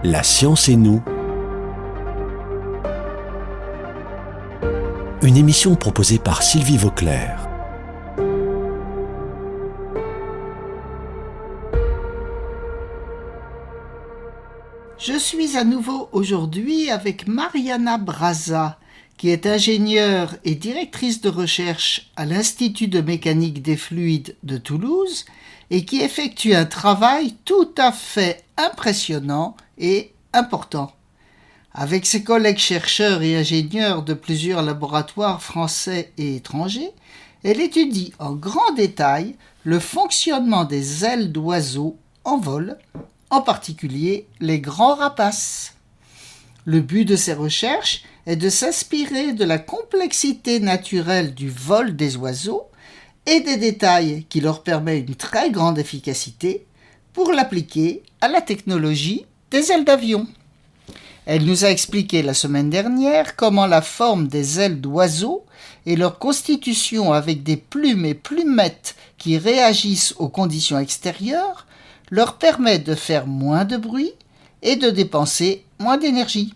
La science et nous. Une émission proposée par Sylvie Vauclair. Je suis à nouveau aujourd'hui avec Mariana Braza, qui est ingénieure et directrice de recherche à l'Institut de mécanique des fluides de Toulouse et qui effectue un travail tout à fait impressionnant et important. Avec ses collègues chercheurs et ingénieurs de plusieurs laboratoires français et étrangers, elle étudie en grand détail le fonctionnement des ailes d'oiseaux en vol, en particulier les grands rapaces. Le but de ces recherches est de s'inspirer de la complexité naturelle du vol des oiseaux et des détails qui leur permettent une très grande efficacité pour l'appliquer à la technologie des ailes d'avion. Elle nous a expliqué la semaine dernière comment la forme des ailes d'oiseaux et leur constitution avec des plumes et plumettes qui réagissent aux conditions extérieures leur permet de faire moins de bruit et de dépenser moins d'énergie.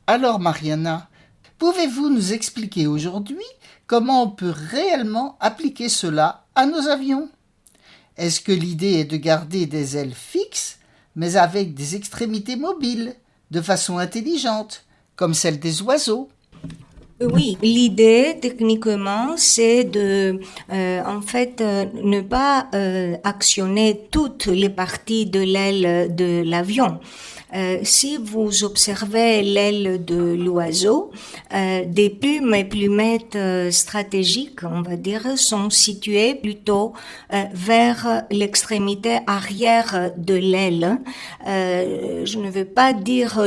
Alors Mariana, pouvez-vous nous expliquer aujourd'hui comment on peut réellement appliquer cela à nos avions ? Est-ce que l'idée est de garder des ailes fixes, mais avec des extrémités mobiles, de façon intelligente, comme celle des oiseaux ? Oui, l'idée techniquement, c'est de, ne pas actionner toutes les parties de l'aile de l'avion. Si vous observez l'aile de l'oiseau, des plumes et plumettes stratégiques, on va dire, sont situées plutôt vers l'extrémité arrière de l'aile. Je ne veux pas dire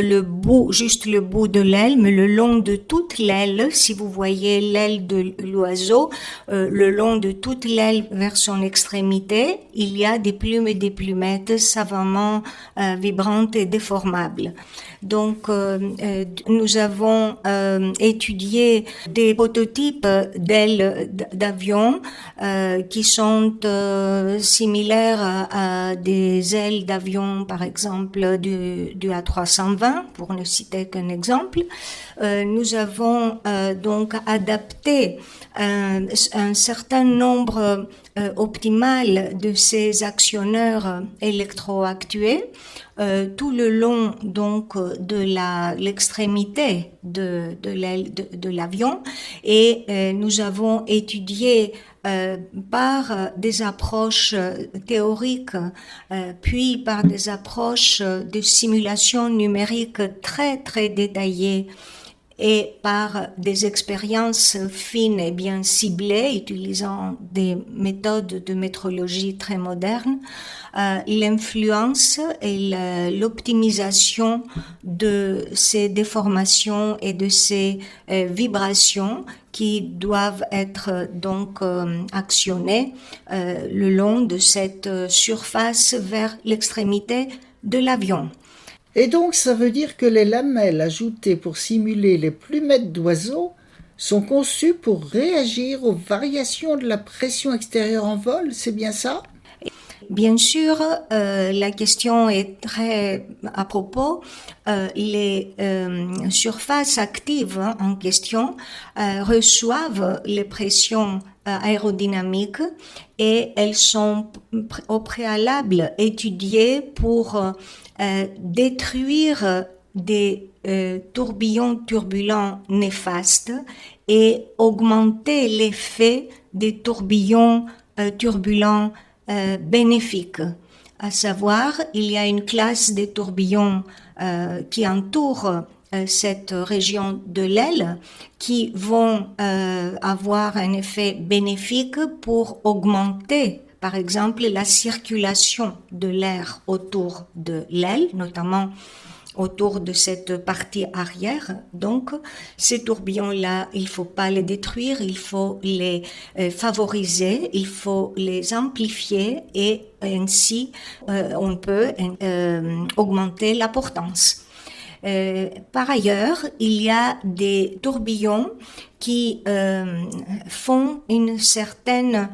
juste le bout de l'aile, mais le long de toute l'aile. Si vous voyez l'aile de l'oiseau, le long de toute l'aile vers son extrémité, il y a des plumes et des plumettes savamment vibrantes et déformables. Donc, nous avons étudié des prototypes d'ailes d'avion qui sont similaires à des ailes d'avion, par exemple, du A320, pour ne citer qu'un exemple. Nous avons donc adapté un certain nombre optimal de ces actionneurs électroactués tout le long donc de l'extrémité de l'aile de l'avion et nous avons étudié par des approches théoriques puis par des approches de simulation numérique très très détaillées et par des expériences fines et bien ciblées, utilisant des méthodes de métrologie très modernes, l'influence et l'optimisation de ces déformations et de ces vibrations qui doivent être donc actionnées le long de cette surface vers l'extrémité de l'avion. Et donc, ça veut dire que les lamelles ajoutées pour simuler les plumettes d'oiseaux sont conçues pour réagir aux variations de la pression extérieure en vol, c'est bien ça ? Bien sûr, la question est très à propos. Les surfaces actives en question reçoivent les pressions aérodynamiques et elles sont au préalable étudiées pour détruire des tourbillons turbulents néfastes et augmenter l'effet des tourbillons turbulents bénéfiques. À savoir, il y a une classe des tourbillons qui entourent cette région de l'aile qui vont avoir un effet bénéfique pour augmenter par exemple la circulation de l'air autour de l'aile, notamment autour de cette partie arrière. Donc, ces tourbillons-là, il faut pas les détruire, il faut les favoriser, il faut les amplifier et ainsi on peut augmenter la portance. Par ailleurs, il y a des tourbillons qui font un certain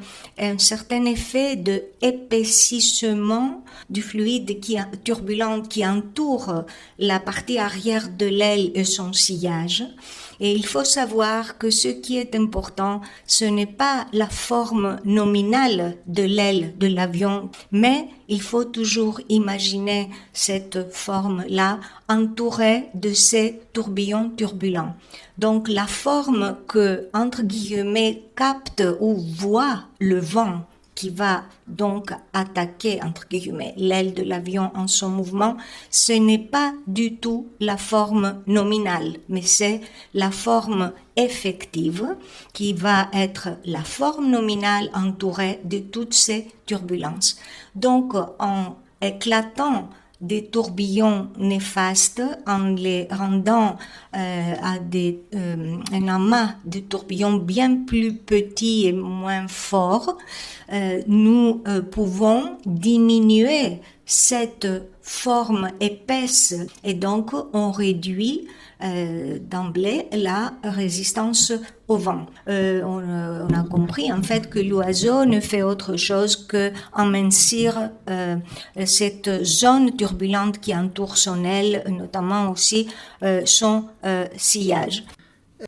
effet de épaississement du fluide turbulent qui entoure la partie arrière de l'aile et son sillage. Et il faut savoir que ce qui est important, ce n'est pas la forme nominale de l'aile de l'avion, mais il faut toujours imaginer cette forme-là entourée de ces tourbillons turbulents. Donc la forme que, entre guillemets, capte ou voit le vent qui va donc attaquer, entre guillemets, l'aile de l'avion en son mouvement, ce n'est pas du tout la forme nominale, mais c'est la forme effective qui va être la forme nominale entourée de toutes ces turbulences. Donc, en éclatant des tourbillons néfastes, en les rendant à un amas de tourbillons bien plus petits et moins forts, nous pouvons diminuer cette forme épaisse et donc on réduit d'emblée la résistance au vent. On a compris en fait que l'oiseau ne fait autre chose que amincir cette zone turbulente qui entoure son aile, notamment aussi son sillage.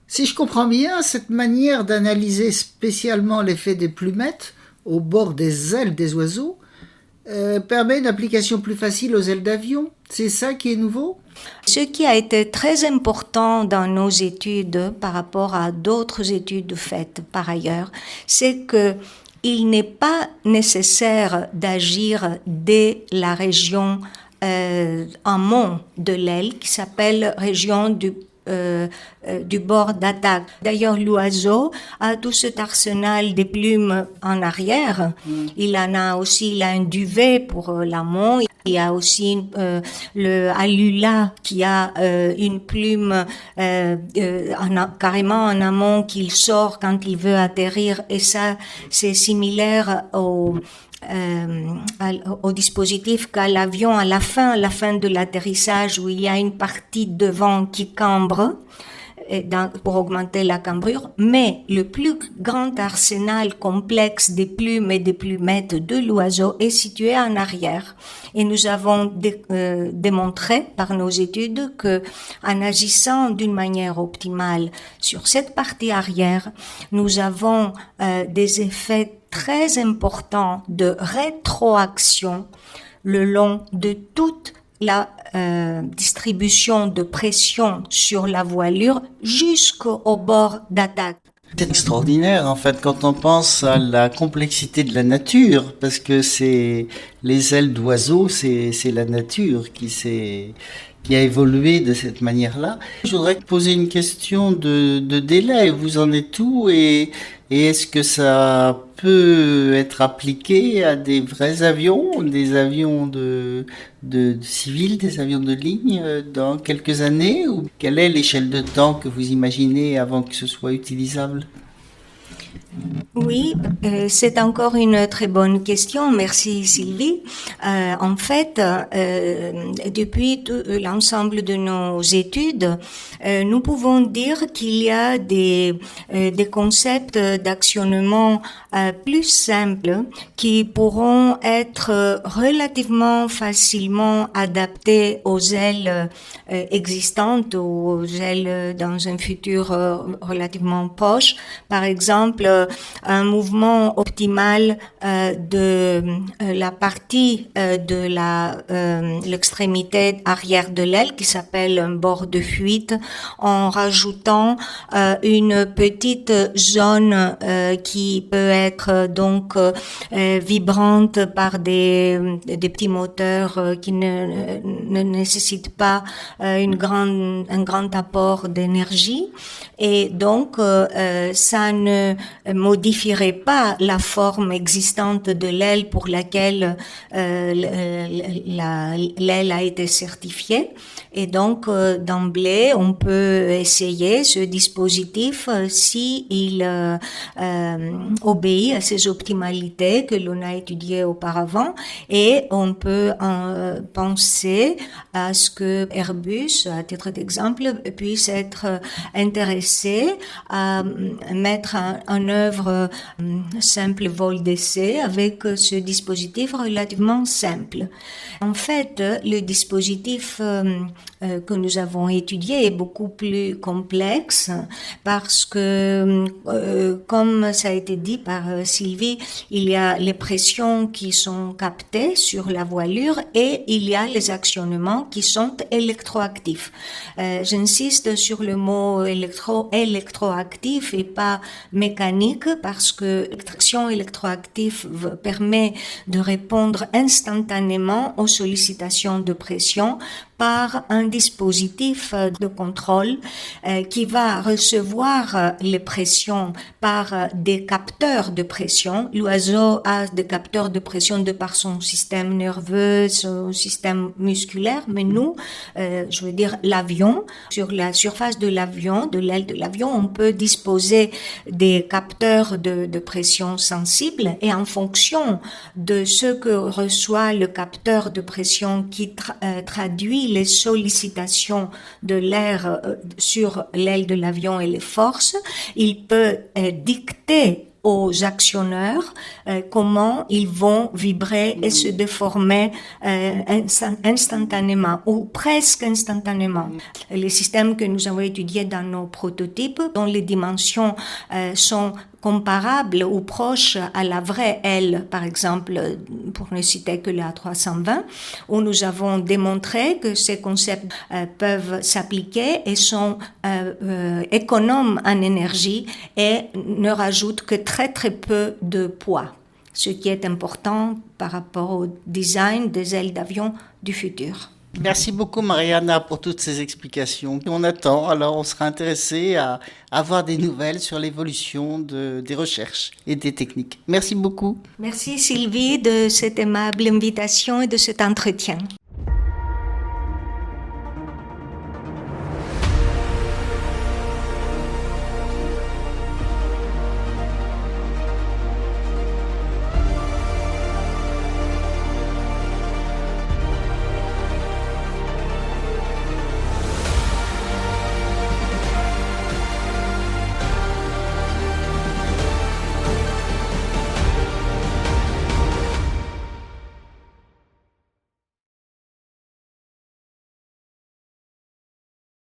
Si je comprends bien, cette manière d'analyser spécialement l'effet des plumettes au bord des ailes des oiseaux permet une application plus facile aux ailes d'avion. C'est ça qui est nouveau ? Ce qui a été très important dans nos études par rapport à d'autres études faites par ailleurs, c'est que il n'est pas nécessaire d'agir dès la région amont de l'aile qui s'appelle région du bord d'attaque. D'ailleurs, l'oiseau a tout cet arsenal des plumes en arrière. Il a un duvet pour l'amont. Il y a aussi le alula qui a une plume carrément en amont qu'il sort quand il veut atterrir. Et ça, c'est similaire au dispositif qu'a l'avion à la fin de l'atterrissage où il y a une partie devant qui cambre pour augmenter la cambrure, mais le plus grand arsenal complexe des plumes et des plumettes de l'oiseau est situé en arrière. Et nous avons démontré par nos études que, en agissant d'une manière optimale sur cette partie arrière, nous avons des effets très importants de rétroaction le long de toute la distribution de pression sur la voilure jusqu'au bord d'attaque. C'est extraordinaire en fait quand on pense à la complexité de la nature, parce que c'est les ailes d'oiseau, c'est la nature qui a évolué de cette manière-là. Je voudrais poser une question de délai. Vous en êtes où et est-ce que ça peut être appliqué à des vrais avions, des avions de civils, des avions de ligne dans quelques années, ou quelle est l'échelle de temps que vous imaginez avant que ce soit utilisable ? Oui, c'est encore une très bonne question. Merci Sylvie. En fait, depuis l'ensemble de nos études, nous pouvons dire qu'il y a des concepts d'actionnement plus simples qui pourront être relativement facilement adaptés aux ailes existantes ou aux ailes dans un futur relativement proche. Par exemple, un mouvement optimal de la partie de l'extrémité arrière de l'aile qui s'appelle un bord de fuite, en rajoutant une petite zone qui peut être donc vibrante par des petits moteurs qui ne nécessitent pas un grand apport d'énergie, et donc ça ne modifierait pas la forme existante de l'aile pour laquelle l'aile a été certifiée. Et donc, d'emblée, on peut essayer ce dispositif si il obéit à ces optimalités que l'on a étudiées auparavant, et on peut penser à ce que Airbus, à titre d'exemple, puisse être intéressé à mettre en œuvre un simple vol d'essai avec ce dispositif relativement simple. En fait, le dispositif que nous avons étudié est beaucoup plus complexe parce que, comme ça a été dit par Sylvie, il y a les pressions qui sont captées sur la voilure et il y a les actionnements qui sont électroactifs. J'insiste sur le mot électroactif et pas mécanique parce que l'action électroactive permet de répondre instantanément aux sollicitations de pression par un dispositif de contrôle qui va recevoir les pressions par des capteurs de pression. L'oiseau a des capteurs de pression de par son système nerveux, son système musculaire, mais nous, je veux dire l'avion, sur la surface de l'avion, de l'aile de l'avion, on peut disposer des capteurs de pression sensibles et en fonction de ce que reçoit le capteur de pression qui traduit les sollicitations de l'air sur l'aile de l'avion et les forces, il peut dicter aux actionneurs comment ils vont vibrer et se déformer instantanément ou presque instantanément. Les systèmes que nous avons étudiés dans nos prototypes, dont les dimensions sont comparables ou proches à la vraie aile, par exemple, pour ne citer que la A320, où nous avons démontré que ces concepts peuvent s'appliquer et sont économes en énergie et ne rajoutent que très très peu de poids, ce qui est important par rapport au design des ailes d'avion du futur. Merci beaucoup Mariana pour toutes ces explications. On attend, alors on sera intéressé à avoir des nouvelles sur l'évolution des recherches et des techniques. Merci beaucoup. Merci Sylvie de cette aimable invitation et de cet entretien.